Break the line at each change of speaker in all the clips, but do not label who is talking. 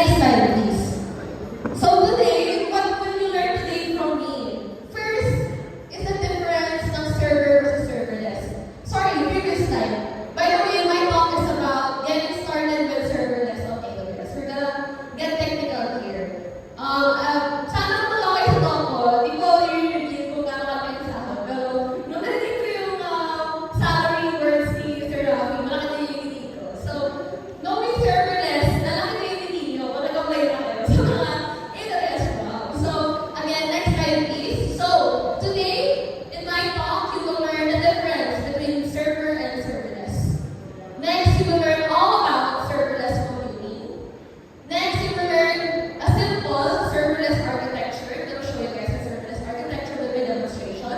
Next slide, please. So today, what will you learn today from me? First is the difference ng server versus serverless. Sorry, previous slide. By the way, my talk is about getting started with serverless on AWS. We're gonna get technical here. Sana tulong kayo sa talk ko. Di ko i-review kung gano'n ka kayo sahod. Pero nung narinig ko yung salary words ni Sir Rafi, malaki na yung hindi ko. So, knowing serverless, nalaki na yung hindi nyo kung nag-apply na kayo sa mga AWS job. So, again, next slide please. So, today, in my talk, you will learn the difference between server and serverless. Next, you will learn all about serverless computing. Next, you will learn a simple serverless architecture. I'm going to show you guys a serverless architecture with my demonstration.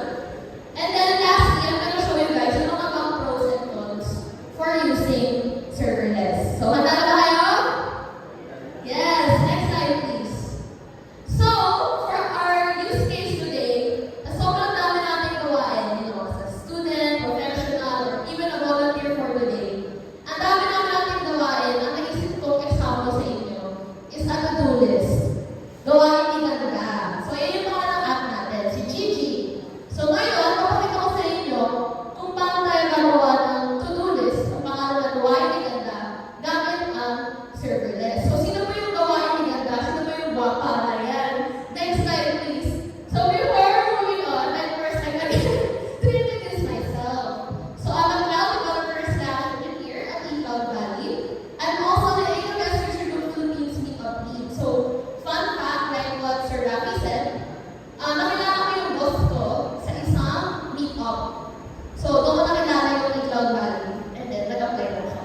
And then lastly, I'm going to show you guys yung mga pros and cons for using serverless. So, handa na ba kayo? Yes, next slide please. So, for our use case today, sobrang dami natin gawain, as a student, professional, or even a volunteer for today. Ang dami natin gawain, ang naisip kong example sa inyo is a to-do list. Gawain ni ganda. So, yun yung mga ng app natin, si Gigi. So, ngayon, papakita ko sa inyo kung paano tayo gagawa ng to-do list, ang pangalan na gawain ni ganda, gamit ang serverless. So, sino ba yung gawain ni ganda? Sino ba yung guwapa na yan? Next slide, please. So, before moving on, first, I'm going to introduce myself. So, I'm a cloud developer / engineer at eCloud Valley. I'm also the AWS User Group Philippines Meetup Lead. So, fun fact, like what Sir Rafi said, nakilala ko yung boss ko sa isang meetup. So, doon ko nakilala yung eCloud Valley. And then, nag-apply na siya.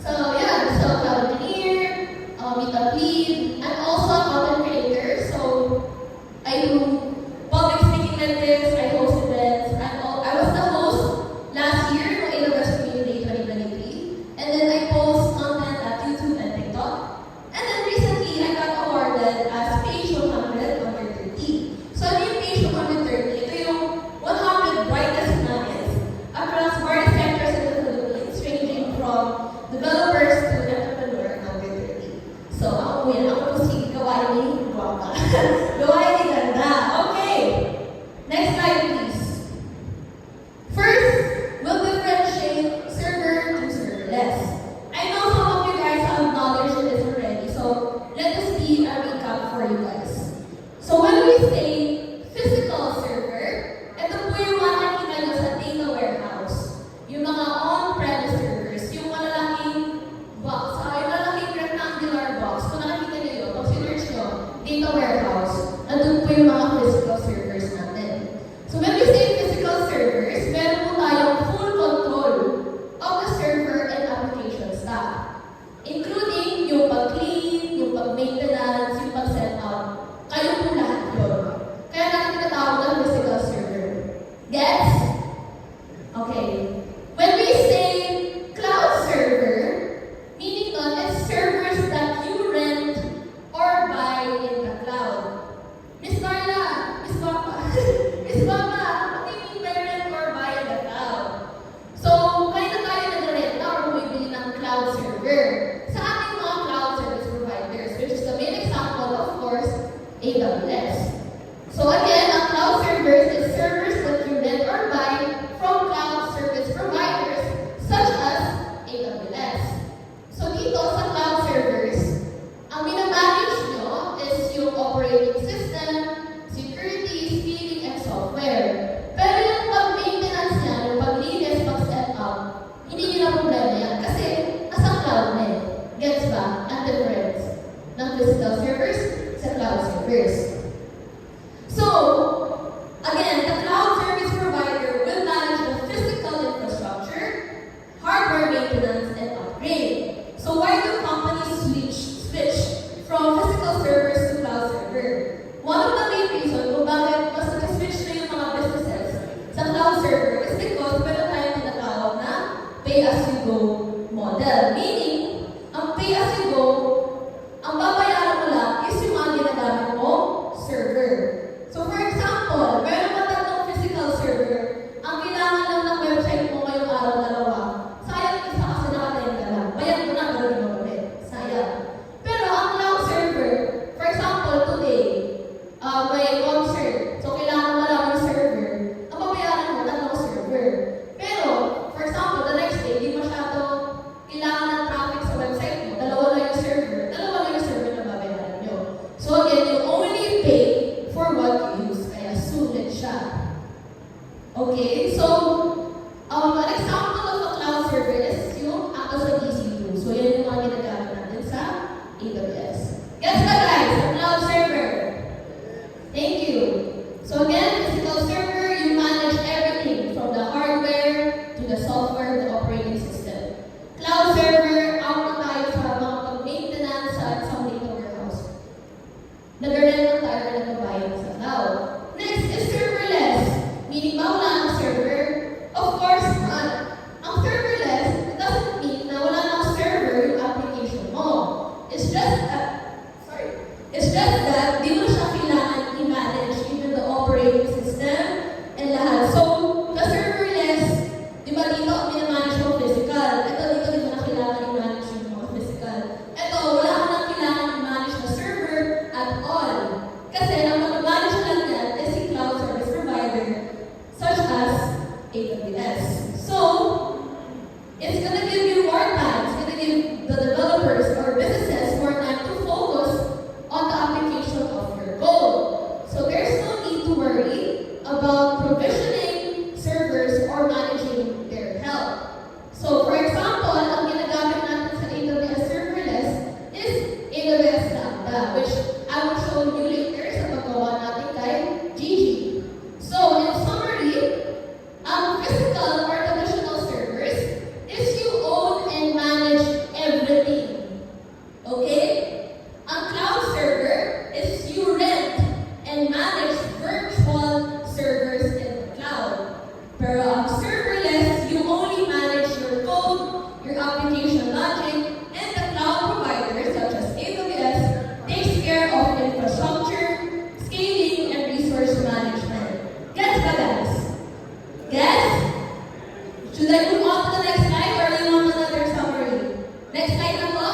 So, yeah, so cloud engineer, meetup lead. I'm also a content creator. So, I do public speaking like this, I host events. I was the host last year for AWS Community Day 2023. And then I post content at YouTube and TikTok. And then recently, I got awarded as Page 100 under 30. So, ano yung Page 130? Ito yung 100 brightest minds across various sectors in the Philippines, ranging from developers to entrepreneur under 30. So, ako po si gawain ni guwapa. Gawain ni ganda. Okay. Next slide, please. First, we'll differentiate server to serverless. I know some of you guys have knowledge in this already, so let us be a recap for you guys. So when we say physical server, ito po yung mga nakikita nyo sa data warehouse. Yung mga on-premise servers, yung malalaking box, yung malalaking rectangular box. Kung nakikita nyo yun, pag sinerch nyo, data warehouse, nandun po yung mga physical servers natin. So when we say physical servers, meron po tayong full control of the server and application stack. Including yung pag-clean, yung pag-maintenance, yung pag-setup. Kayo po lahat yun. Kaya natin tinatawag ng physical server. Gets? Okay. When we say cloud server, meaning nun, it's servers that you rent or buy in the cloud. Miss Carla, Miss Papa, Miss Papa, what do you mean by rent or buy in the cloud? So, kaya na tayo nag-rent na or bumibili ng cloud server sa ating mga cloud service providers, which is the main example, of course, AWS. So again, ang cloud servers is servers that you rent or buy from cloud service providers such as AWS. So dito sa cloud servers, ang minamanage nyo is yung operating system, security, scaling, and software. Pero yung pag-maintenance niya, yung paglinis, pag-setup, hindi nyo na problema yan kasi nasa cloud na eh. Gets ba? Ang difference ng physical servers sa cloud servers. So, again, the cloud service provider will manage the physical infrastructure, hardware maintenance, and upgrade. So, why do companies switch from physical servers to cloud server? One of the main reasons kung bakit mas nag-switch na yung mga businesses sa cloud server is because meron tayong tinatawag na pay-as-you-go model. Meaning, ang pay-as-you-go, ang babayaran mo lang is yung mga ginagamit mo server. So, for example, Okay, so an example of a cloud service, yung Amazon EC2. So yan yung mga ginagamit natin sa AWS. Gets ba guys? A cloud server. Thank you. So again, physical server, you manage everything from the hardware to the software, the operating system. Cloud server, out na tayo sa mga pag-maintenance at sa data warehouse. Nag-rent na tayo na nagbabayad sa cloud. Next is serverless. Meaning ba wala ng server? Of course not. Ang serverless, it doesn't mean na wala ng server yung application mo. It's just that di mo siya kailangan i-manage even the operating system and lahat. So, the serverless, di ba dito ang minamanage mo physical? Ito dito di mo na kailangan i-manage yung mga physical. Ito, wala ka na kailangan i-manage na server at all. Kasi ang mag-manage lang yan is si cloud service provider such as AWS. So, it's gonna give you more time. It's gonna give the developers or businesses more time to focus on the application of your code. So there's no need to worry about provisioning servers or managing their health. So for example, ang ginagamit natin sa AWS serverless is AWS Lambda, which I will show you later sa paggawa natin kay Gigi. So in summary, physical or traditional servers is you own and manage everything. Okay? Ang cloud server is you rent and manage virtual servers in the cloud. Pero ang serverless, you only manage your code, your application logic, and the cloud providers such as AWS takes care of infrastructure, scaling, and resource management. Gets ba guys? Gets? Should I move on to the next slide or do you want another summary? Next slide na po?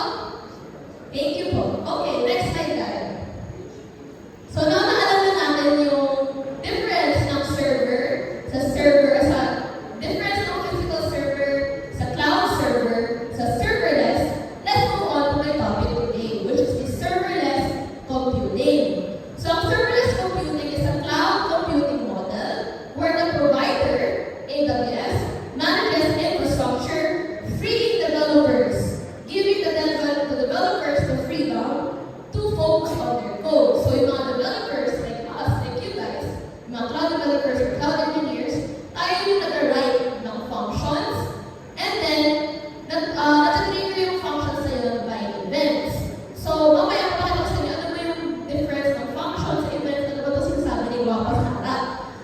Thank you po. Okay, next slide tayo. So now na alam na natin yung difference ng difference ng physical server, sa cloud server, sa serverless, let's move on to my topic today, which is the serverless computing. So ang serverless computing is a cloud computing model where the provider, AWS, manages infrastructure, freeing developers, giving the developers the freedom to focus on their code. So yung mga developers like us, like you guys, yung mga cloud developers or cloud engineers, tayo yung nag-write ng functions, and then nag-trigger yung functions na yun by events. So mamaya pakita ko sa inyo, ano ba yung difference ng functions, events, ano ba ito sinasabi ni Guapa sa harap.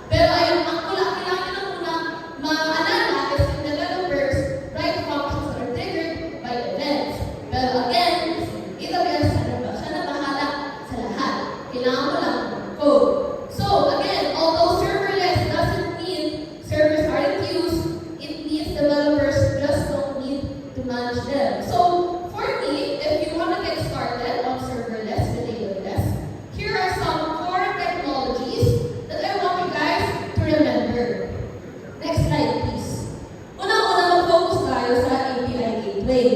Pero ayun, ang kailangan na muna maalala is yung developers write functions that are triggered by events. Pero again, AWS siya na bahala sa lahat. Kailangan mo lang code. So again, although serverless doesn't mean servers aren't used, it means developers just don't need to manage them. So for me, if you want to get started on serverless with AWS, here are some core technologies that I want you guys to remember. Next slide, please. Una-una, mag-focus tayo sa API gateway.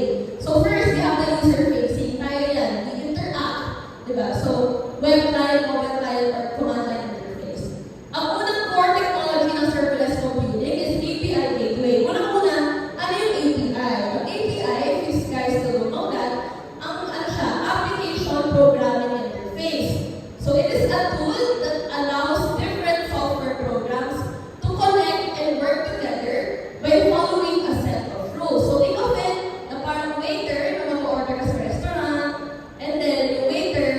So first, we have the user facing. Tayo yan, we interact, diba? So web client, mobile client, or command line interface. Ang unang core technology ng serverless computing is API gateway. Unang-una, ano yung API? Ang API, if you guys don't know that, ang siya, application programming interface. So it is a tool that allows different software programs to connect and work together by following a set of rules. So think of it na parang waiter na mag-order ka sa restaurant, and then yung waiter,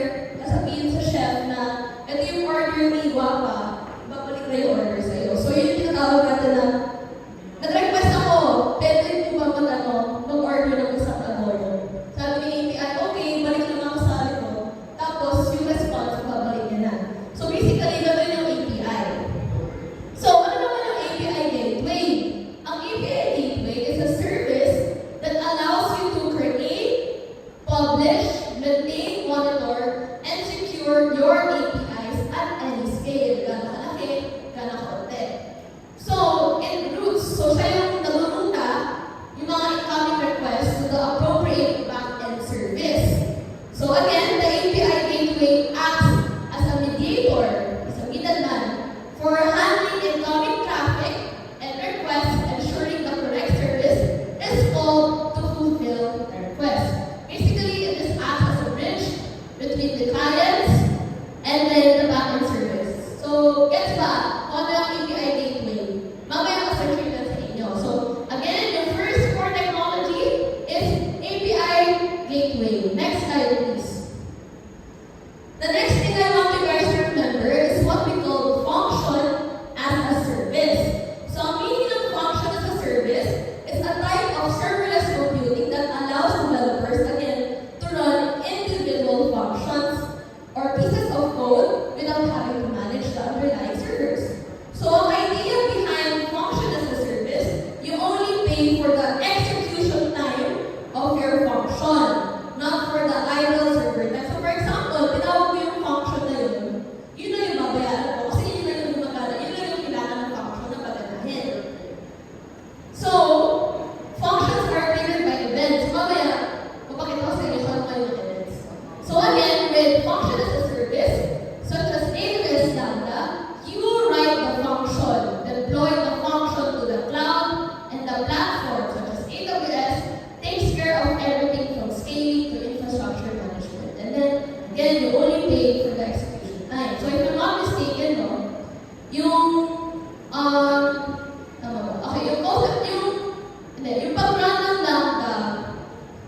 sasabihin sa chef na ito yung order ni Guapa, babalik na yung order sa'yo. So yun yung tinatawag natin na nag-request ako, pwede mo ba mag-order ng isang order? Sabi ni API, okay, balik naman ako sa akin ko. Tapos yung response, babalik niya na. So basically, gano'n yung API. So ano naman ang API gateway? Ang API gateway is a service that allows you to create, publish, maintain, monitor, and secure your APIs at any scale. Gano'n kalaki, gano'n kaunti. So, it routes. So, siya yung nagruruta yung mga incoming requests to the appropriate back-end service. So again, the API gateway acts as a mediator, as a middleman, for handling incoming traffic request. Basically, it just acts as a bridge between the clients and then the backend service. So, gets ba? Ano ang API gateway? Mamaya ma-search yun sa inyo. So, again, yung first core technology is API gateway. Next slide, please. The next thing I want you guys to remember is what we call function as a service. So, ang meaning of function as a service is a type of serverless computing that allows developers, again, to run individual functions or pieces of code without having to manage the underlying servers. So, ang idea behind function as a service, you only pay for the execution time of your function, not for the idle server time. So, for example, tinawag mo yung function na yun na yung babayaran mo kasi yun na yung gumagana, yun na yung kailangan ng function na paganahin. So, functions are triggered by events. Mamaya, mapakita ko sa inyo kung ano yung events. So again, with function as a service, such as AWS Lambda, you write the function, deploy the function to the cloud, and the platform, such as AWS, takes care of everything from scaling to infrastructure management. And then, again, you only pay for the execution time. So if I'm not mistaken, no, yung, tama ba? Okay, yung pag-run ng Lambda,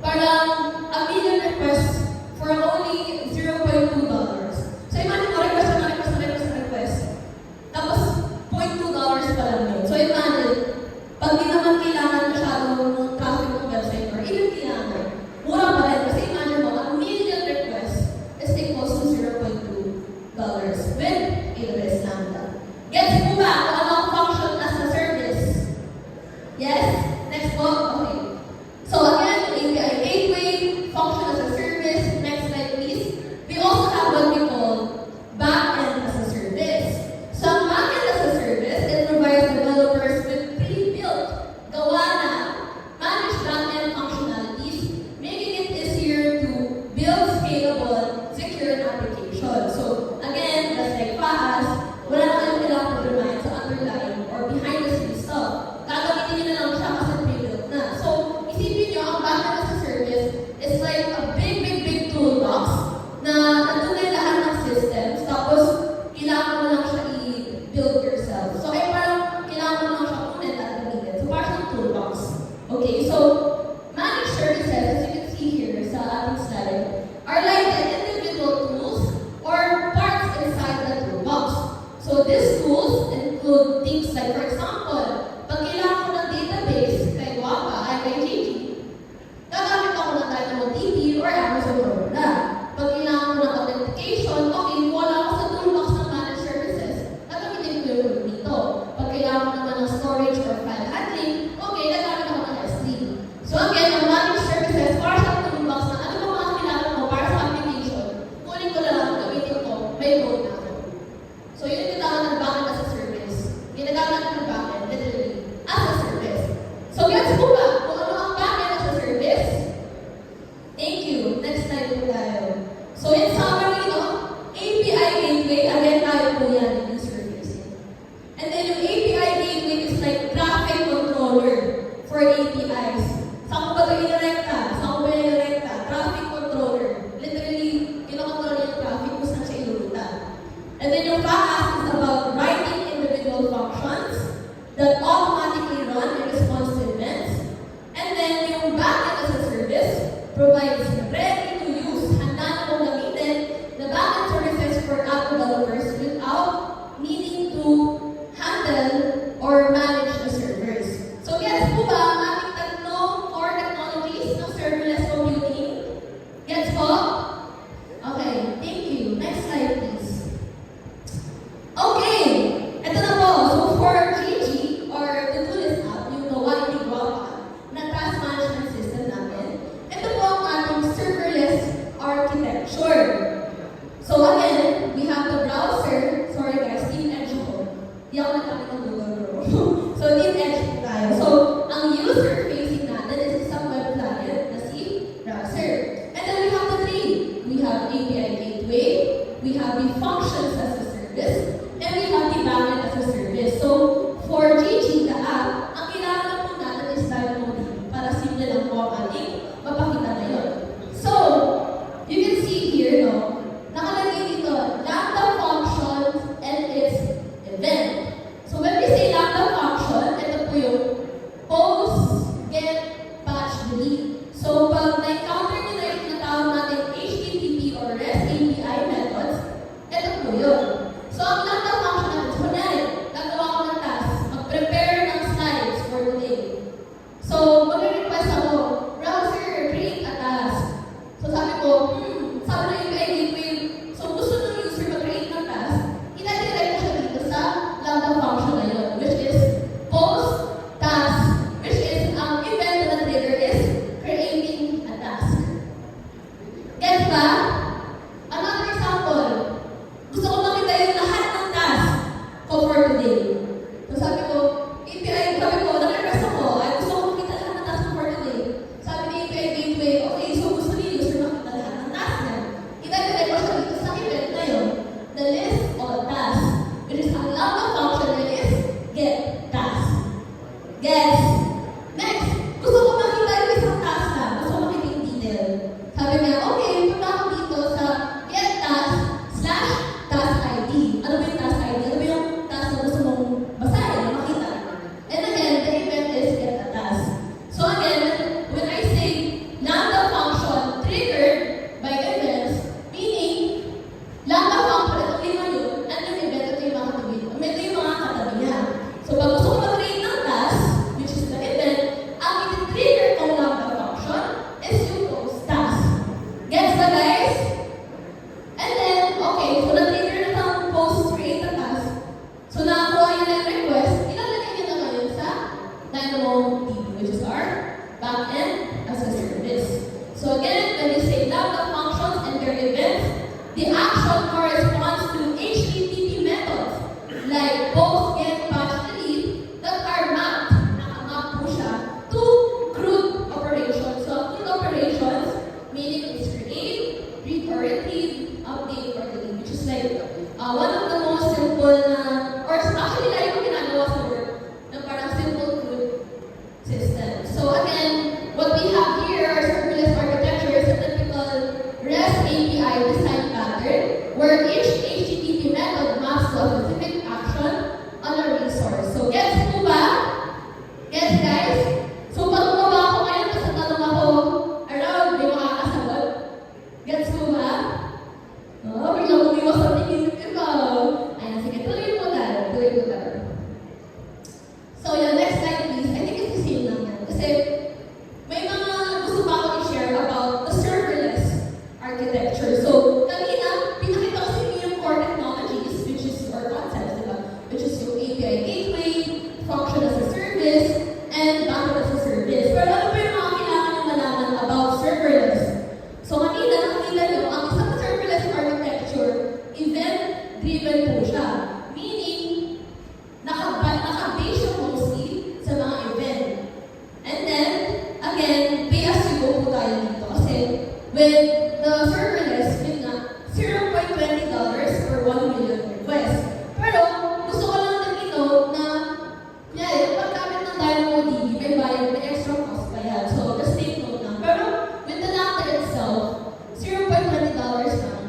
parang a million requests for only $0.2. So imagine mo, request. Tapos, $0.2 pa lang yun. So imagine, pag di naman kailangan masyadong traffic ng website or even kailangan, mura pa rin. Kasi imagine mo, a million requests is equals to $0.2 with AWS Lambda. Gets mo ba kung ano ang function as a service? Yes? Next po? Okay. So again, API gateway, function as a service. Next slide please. We also have what we call backend as a service. So ang backend as a service, it provides developers with pre-built, gawa na, managed backend functionalities, making it easier to build scalable, secure applications. So again, just like FAAS, wala na kayong kailangan pag-remind sa underlying or behind the scenes stuff. Gagamitin nyo na lang siya kasi pre-built na. So, isipin nyo, ang backend as a service is like a big toolbox na nandun lahat ng systems, tapos kailangan mo lang siya i-build yourself. So, ay parang kailangan mo lang siya kunin at gamitin. So, parang siyang toolbox. Okay, so, managed services, as you can see here sa ating slide, are like the individual tools or parts inside the toolbox. So, these tools include things like, for example, pag kailangan ko ng database kay Guapa ay kay Gigi, gagamit ako ng DynamoDB or Amazon Aurora. Pag kailangan ko ng authentication, okay, wala ako sa toolbox ng managed services, gagamitin ko yung dito. Pag kailangan ko naman ng storage or file handling, okay, gagamit ako ng S3. So again, ang managed services, para sa toolbox na ano ba mga kailangan mo para sa application, kunin ko lang, gamitin ko, may code na ako. So yun yung tawag ng backend as a service. Ginagamit ng backend, literally, as a service. So gets mo ba kung ano ang backend as a service? Thank you. Next slide po tayo. So in summary, no, API gateway, again tayo po yan yung service. And then yung API gateway is like traffic controller for APIs. Saan ko ba ito inirekta? Traffic controller. Literally, kinokontrol yung traffic kung saan siya ilurutan. And then yung FAAS is about writing individual functions that automatically run in response to events. And then yung backend as a service provides ready-to-use, handa na mong gamitin, the backend services for app developers without needing to handle or manage the servers. So gets po ba ang ating tatlong core technologies ng serverless computing? Gets po? Okay, thank you. Next slide please. Okay, ito na po. So for Gigi, or to do this app, yung gawa ni Guapa, na task management system natin, ito po ang ating serverless sabi niya, okay, punta ako dito sa get task slash task ID. Ano ba yung task ID? Ano ba yung task na gusto mong basahin na makita? And again, the event is get a task. So again, when I say lambda function triggered by events, meaning lambda function, ito lima yun, and yung event, ito yung mga katabi. Ito yung mga katabi niya. So pag gusto ko mag-create ng task, which is the event, ang iti-trigger ng lambda function is yung post task. Gets ba guys? And then, okay, so na-trigger na ng post create a task. So nakakuha yun ng request, ilalagay nyo na ngayon sa DynamoDB, which is our backend as a service. So again, when you say lambda functions and their events, the action corresponds to HTTP methods like post, get, patch, delete that are mapped, nakamap po siya, to CRUD operations. So CRUD operations, meaning it's create, read or retrieve, update or delete, which is like one of the most simple na, or actually lagi ko ginagawa sa work, na parang simple CRUD system. So again, what we have here are serverless architecture is a typical REST API design pattern where each HTTP method maps to a specific action on a resource. So gets po ba? Gets guys? So pag bumaba ako ngayon, tapos natanong ako around, may makakasagot? Gets po ba? Oh, biglang umiwas sa tingin ko ba? Ayan, sige, tuloy mo tayo. Tuloy mo tayo. So yung next slide please, I think it's the same lang yan. Kasi may mga gusto pa ako i-share about the serverless architecture. So kanina, pinakita ko sa inyo yung core technologies, which is our concepts, diba? Which is yung API gateway, function as a service, and backup as a service. Pero ano pa yung mga kailangan nyo malaman about serverless? So kanina, nakita nyo, ang isang serverless architecture, event-driven po siya. Meaning, naka-base siya mostly sa mga event. And then, again, pay as you go po tayo dito. Kasi, with the serverless, yun nga, $0.20 per 1 million requests. Pero, gusto ko lang na-denote na, yung paggamit ng DynamoDB, may bayad, may extra cost pa yan. So, just take note lang. Pero, with the Lambda itself, $0.20 lang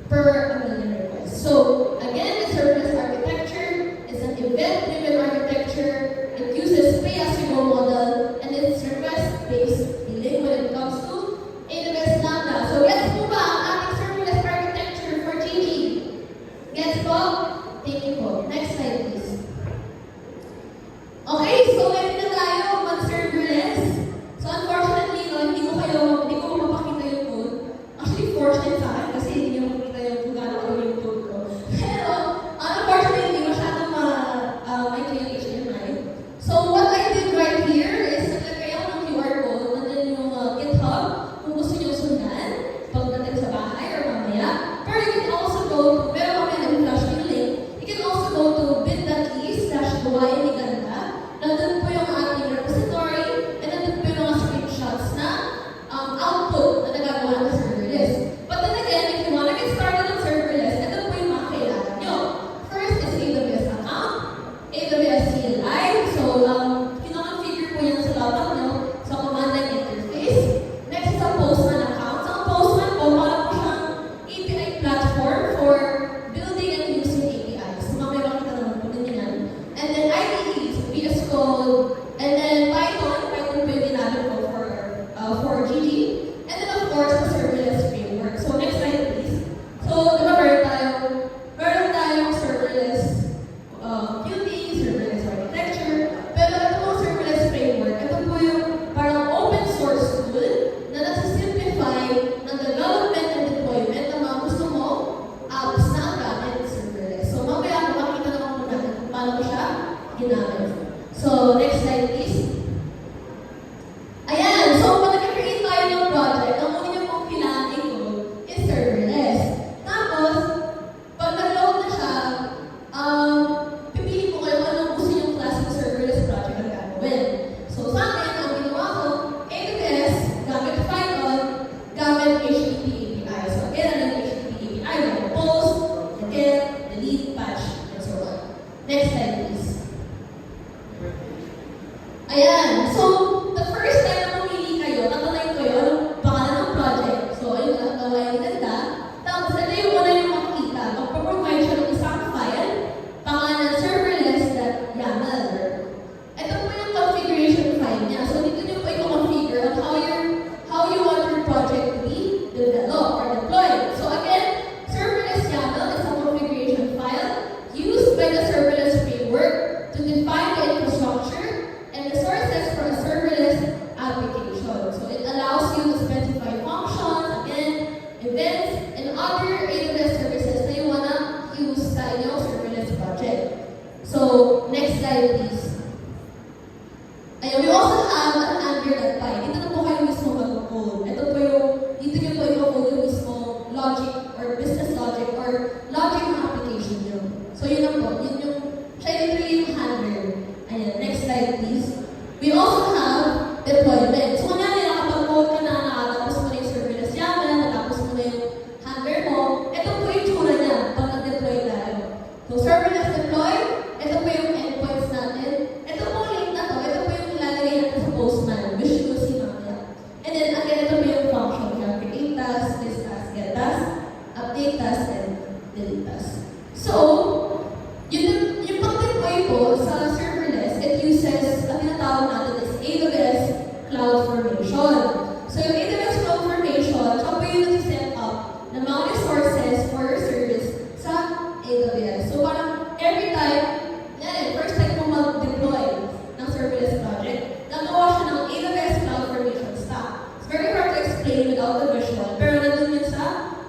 per 1 million requests. So, again, the serverless architecture is an event-driven architecture. It uses pay-as-you-go model, and it's request-based billing when it comes to AWS Lambda. So, gets po ba ang ating serverless architecture for GG? Gets po? gawa yung ganda. Tapos, ito yung una yung makikita. Magpaprovide siya ng isang file, pangalan serverless.yaml. Ito po yung configuration file niya. So, dito niyo po i-configure on how you want your project to be developed or deployed. So, again, serverless YAML is a configuration file used by the serverless framework to define the infrastructure and the sources for a serverless application. So, it allows you to specify functions, again, events, and other AWS services that you want to use sa inyong serverless project. So, next slide, please. Ayan, we also have an Angular.py. Dito na po kayo mismo mag-code. Ito po yung, dito nyo po i-code yung mismo logic or business logic or logic ng application nyo. So, yun na po. Yun yung, siya yung handler. Ayan, next slide, please. We also have deployment. So, kunyari, nakapag-code ka na, nakatapos mo na yung serverless YAML, natapos mo na yung handler mo, ito po yung tsura niya pag nag-deploy tayo. So, serverless deploy, ito po yung endpoints natin. Ito po link na to, ito po yung ilalagay natin sa Postman, which you will see mamaya. And then, again, ito po yung function niya. Create task, list task, get task, update task, and delete task. So, yung pag-deploy po sa serverless, it uses, ang tinatawag natin is AWS CloudFormation. So, yung AWS CloudFormation, siya po yung nag-set up ng mga resources for your service sa AWS. So, parang every time, first time mo mag-deploy ng serverless project, nagawa siya ng AWS CloudFormation stack. It's very hard to explain without the visual, pero nandun yun sa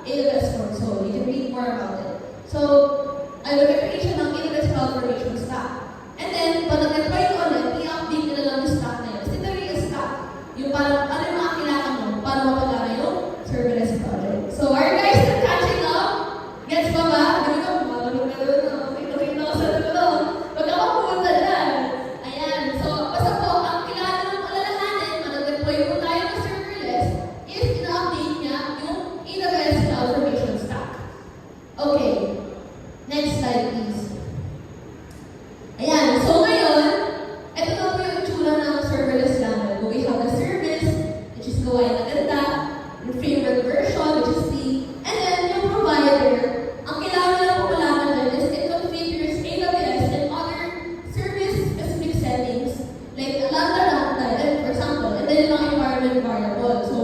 AWS console. You can read more about it. So, I will create siya ng AWS CloudFormation stack. And then, pag nag-deploy ko ulit, i-update nyo na lang yung stack na yun. Kasi ito yung stack. Yung parang, ano yung mga kailangan mo para mapagana yung serverless project. So, are you guys still catching up? Gets ba ba? Ganun ka, mamalong na doon. Nakita ko sa dulo. Huwag ako pumunta dyan. Ayan. So, basta po, ang kailangan ng alalahanin, mag-deploy po tayo ng serverless, is ina-update niya yung AWS CloudFormation stack. Okay. Next slide, please. Ayan. So, ngayon, ito na po yung itsura ng serverless YAML. We have the service, which is gawain na ganda, yung framework version, which is C, and then yung provider, ang kailangan lang po malaman dyan is it configures AWS and other service-specific settings, like a lambda runtime, for example, and then yung mga environment variable. So,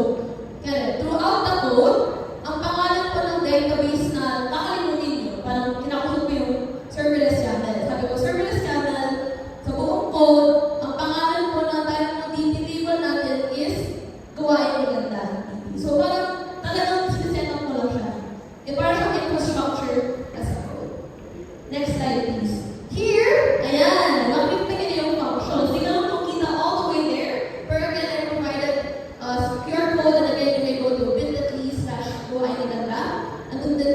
throughout the code, ang pangalan po ng database na kakalimutin nyo, parang kinakusap ko yung serverless YAML. Sabi ko, serverless YAML, sa buong code, ang pangalan po na tayo ng DT-table natin is gawain ni ganda. So, parang talagang sineset up mo lang siya. Parang siyang infrastructure as a code. Next slide, please. Here, ayan, makikita niyo yung functions. Hindi ka lang makita all the way there. Pero again, I provided QR code, and again, you may go to bit.ly/gawain ni ganda. And then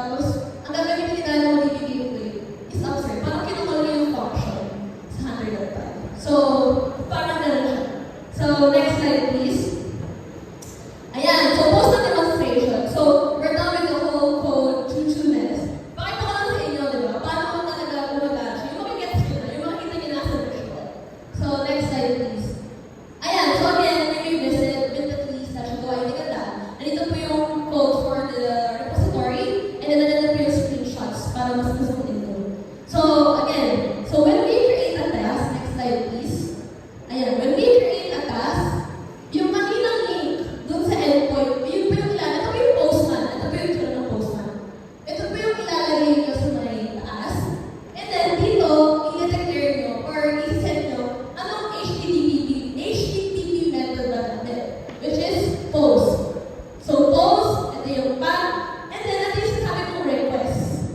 Tapos, ang gagamitin ni DynamoDB gateway is upstream. Parang kinakall niya yung function sa handler.py. So, parang gano'n siya. So, next slide please. Ayan, so post na demonstration. So, we're done with the whole code choo-choo-ness. Pakita ko lang sa inyo, di ba? Paano talaga gumagana siya. Yung makikita nyo na, yung makikita nyo na sa visual. So, next slide please. Ayan, so again, when you visit bit.ly/go-id-ganda, nandito po yung code for the repository, and then nandito po yung screenshots para mas gusto dito. So, again, so when we create a task, next slide please. Ayan, when we create a task, yung kaninang link dun sa endpoint, yun po yung ilalagay. Ito po yung postman. Ito po yung itsura ng postman. Ito po yung ilalagay nyo sa may taas. And then dito, i-declare nyo or i-set nyo anong HTTP method ba natin, which is post. So post, ito yung path, and then ito yung sinasabi kong request.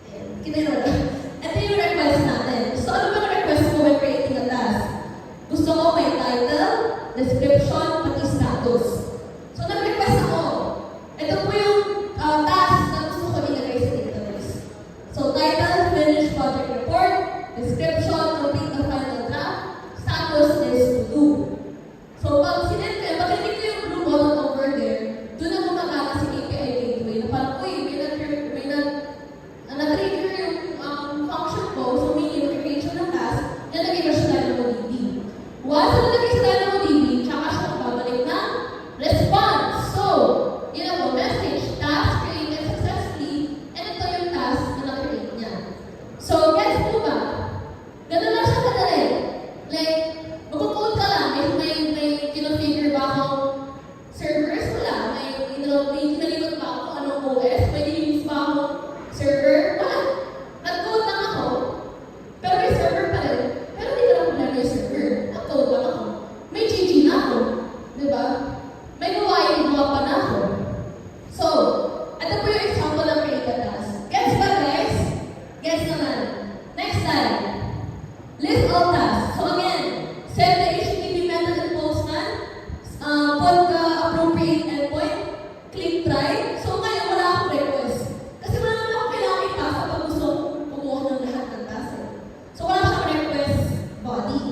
Ayan, kita nyo na. Ito yung request natin. So ano ba ang request ko when creating a task? Gusto ko may title, description, pati status. So, nag-request ako. Ito po yung task na gusto ko ilagay sa database. So, title, finish project report, description, complete the final draft, status is to do. So, pag sinend ko, pag hindi ko yung blue button over there, doon na gumagana si API gateway na parang, uy, na-trigger yung function ko, so meaning mag-create siya ng task, nalagay na siya DynamoDB. Once na nalagay sa DynamoDB, tsaka siya babalik ng response. So, yun ako, message, task created successfully, and ito yung task na na-create niya. So, gets mo ba? Ganun lang siya kadali. Like, magkukode ka lang, may kinonfigure ba akong servers? Wala. May kinalikot ba ako kung anong OS? May use ba akong server? Wala. Nag-code lang ako, pero may server pa rin. Pero hindi ko lang problema yung server. Nag-code lang ako. May GG na ako. Diba? May gawain pa na ako. So, ito po yung example ng created task. Gets ba guys? Gets naman. Next slide. List all tasks. So again, set the HTTP method and postman. Put the appropriate endpoint. Click try. So ngayon wala akong request. Kasi wala naman ako kailangan i-task kapag gusto kong kumuha ng lahat ng task. So wala siyang request body.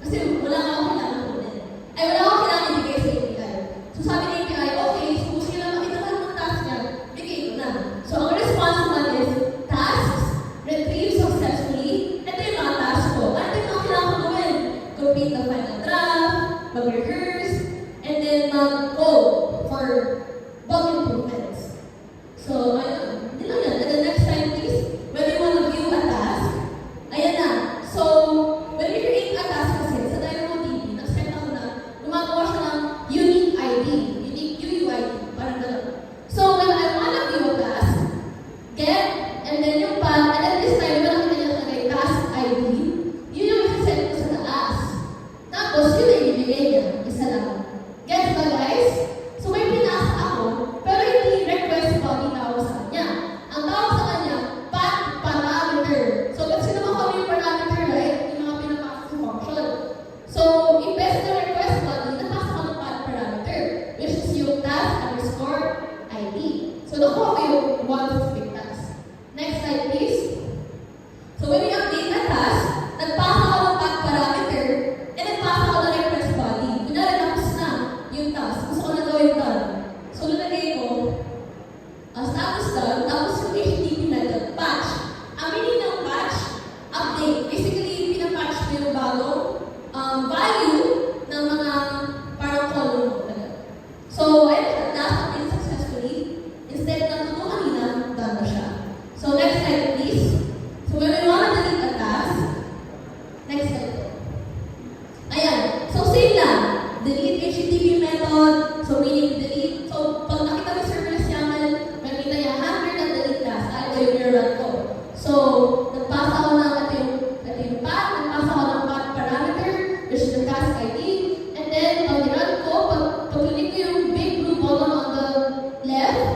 Kasi wala nga ako kailangan kunin. Ay wala ako kailangan ibigay sa API. So sabi ng API, okay, so kung sila makita ka ng task niya, bigay ko na. So ang response naman is, tasks, retrieve successfully. Ito yung mga task ko. Ano yung mga kailangan ko gawin? Complete the final draft, mag-rehearse, and then mag-code for bug improvements. So, ayun. Yun lang yan. And then next slide, please. When you want to view a task, ayan na. So, when we create a task kasi sa DynamoDB, nag-set ako na gumagawa siya ng unique ID, unique UUID, parang gano'n. So, when I want to view a task, get, and then yung path, and then this time, when nakita niya nakalagay task ID, yun yung isa-set ko sa taas. Tapos, yun ay ibigay niya. Isa lang. Gets ba guys? So, may pinasa ako, pero hindi request body tawag sa kanya. Ang tawag sa kanya, path parameter. So, kasi naman kami yung parameter, right? Yung mga pinapasa sa function. So, imbes na request body, napasa ko ng path parameter, which is yung task_ID. So, nakuha ko yung one specific task. Next slide, please. So, when we update a task, nagpasa ko ng path parameter, and nagpasa ko ng request body. Kunyari, tapos na yung task. Gusto ko na gawin done. So, nalagay ko, status done, tapos yung HTTP method, patch. Ang meaning ng patch, update. Basically, pinapatch mo yung bagong value ng mga parang column mo. So, ayun, task update successfully. Instead na tuto kanina, done na siya. So, next slide, please. So, when we want to delete a task, next slide. Ayan. So, same lang. Delete HTTP method. So, meaning delete. So, pag nakita mo serverless YAML, makita niya handler ng delete task. Ito yung rerun ko. So, nagpasa ako ng ito yung path. Nagpasa ako ng path parameter, which is the task ID. And then, pag nirun ko, pag click ko yung big blue button on the left,